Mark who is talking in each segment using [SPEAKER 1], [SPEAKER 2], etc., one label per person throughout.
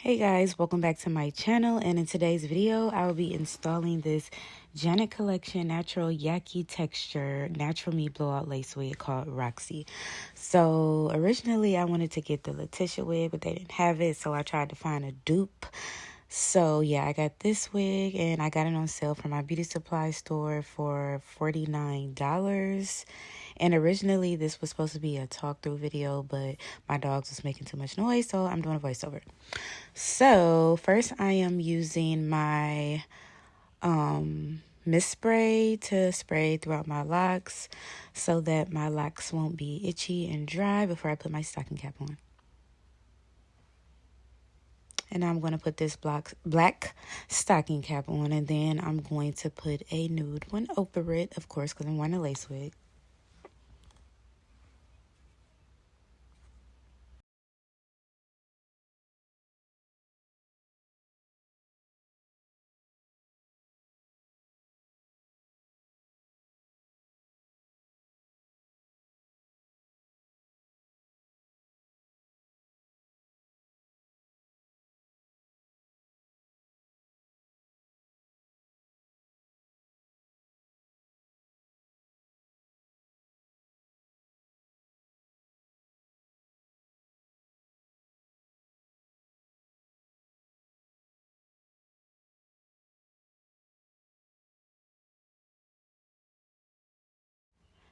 [SPEAKER 1] Hey guys, welcome back to my channel, and in today's video I will be installing this Janet Collection Natural Yaki Texture Natural Me Blowout Lace Wig called Roxie. So originally I wanted to get the Latisha wig, but they didn't have it, so I tried to find a dupe. So yeah, I got this wig and I got it on sale from my beauty supply store for $49. And originally this was supposed to be a talk through video, but my dogs was making too much noise, so I'm doing a voiceover. So first I am using my mist spray to spray throughout my locks so that my locks won't be itchy and dry before I put my stocking cap on. And I'm going to put this black stocking cap on, and then I'm going to put a nude one over it, of course, because I'm wearing a lace wig.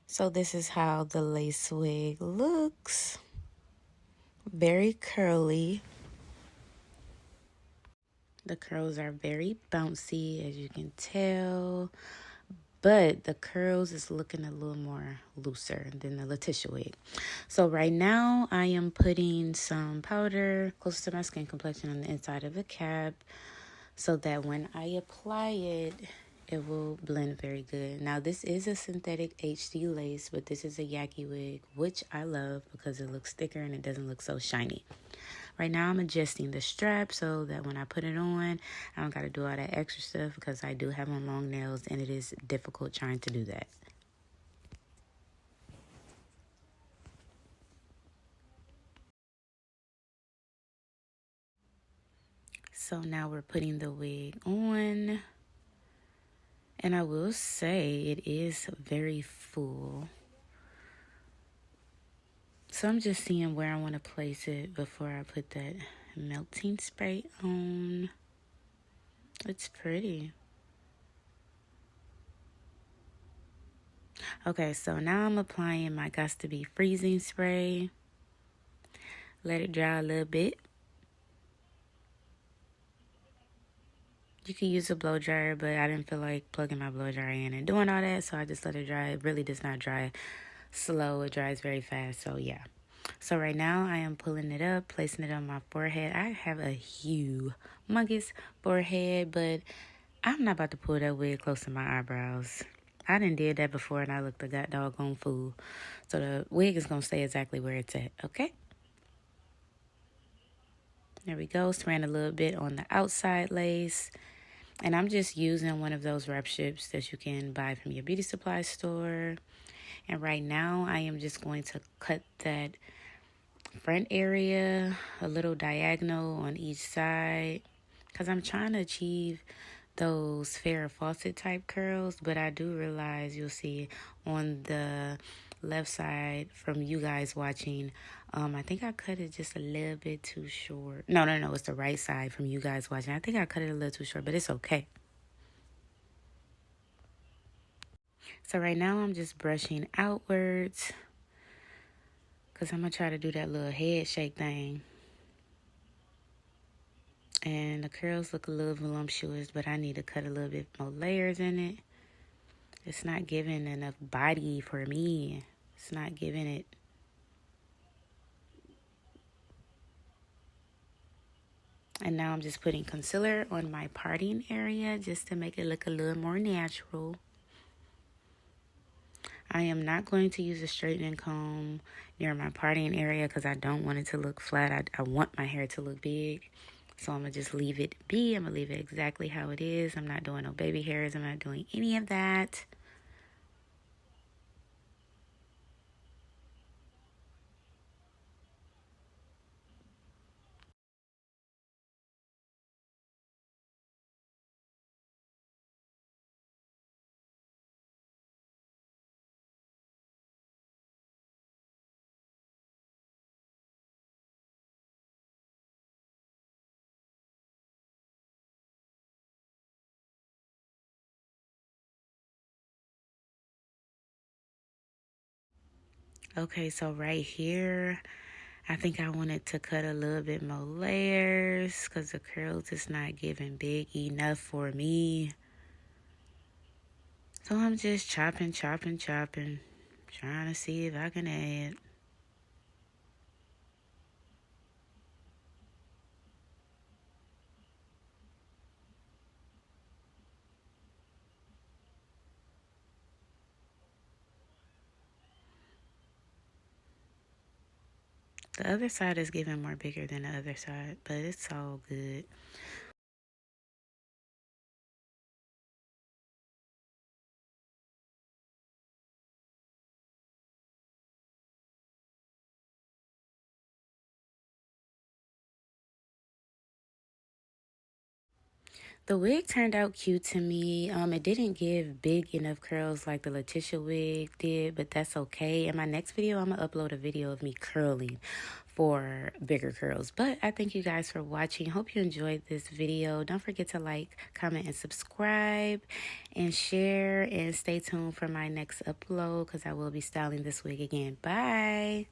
[SPEAKER 1] So this is how the lace wig looks. Very curly. The curls are very bouncy, as you can tell. But the curls is looking a little more looser than the Latisha wig. So right now I am putting some powder close to my skin complexion on the inside of the cap so that when I apply it, it will blend very good. Now this is a synthetic HD lace, but this is a Yaki wig, which I love because it looks thicker and it doesn't look so shiny. Right now I'm adjusting the strap so that when I put it on, I don't got to do all that extra stuff because I do have on long nails and it is difficult trying to do that. So now we're putting the wig on. And I will say it is very full. So I'm just seeing where I want to place it before I put that melting spray on. It's pretty. Okay, so now I'm applying my Gots to Be freezing spray. Let it dry a little bit. You could use a blow dryer, but I didn't feel like plugging my blow dryer in and doing all that, so I just let it dry. It really does not dry slow. It dries very fast, so yeah. So right now I am pulling it up, placing it on my forehead. I have a humongous forehead, but I'm not about to pull that wig close to my eyebrows. I done did that before and I looked a god doggone fool. So the wig is going to stay exactly where it's at, okay? There we go, spraying a little bit on the outside lace. And I'm just using one of those wrap strips that you can buy from your beauty supply store. And right now I am just going to cut that front area a little diagonal on each side because I'm trying to achieve those Farrah Fawcett type curls, but I do realize you'll see on the left side from you guys watching, I think I cut it just a little bit too short. No, it's the right side from you guys watching. I think I cut it a little too short, but it's okay. So right now I'm just brushing outwards because I'm going to try to do that little head shake thing. And the curls look a little voluptuous, but I need to cut a little bit more layers in it. It's not giving enough body for me. It's not giving it. And now I'm just putting concealer on my parting area just to make it look a little more natural. I am not going to use a straightening comb near my parting area because I don't want it to look flat. I want my hair to look big. So I'm going to just leave it be. I'm going to leave it exactly how it is. I'm not doing no baby hairs. I'm not doing any of that. Okay, so right here, I think I wanted to cut a little bit more layers because the curls is not giving big enough for me. So I'm just chopping, chopping, chopping, trying to see if I can add. The other side is giving more bigger than the other side, but it's all good. The wig turned out cute to me. It didn't give big enough curls like the Latisha wig did, but that's okay. In my next video, I'm gonna upload a video of me curling for bigger curls. But I thank you guys for watching. Hope you enjoyed this video. Don't forget to like, comment, and subscribe, and share, and stay tuned for my next upload because I will be styling this wig again. Bye.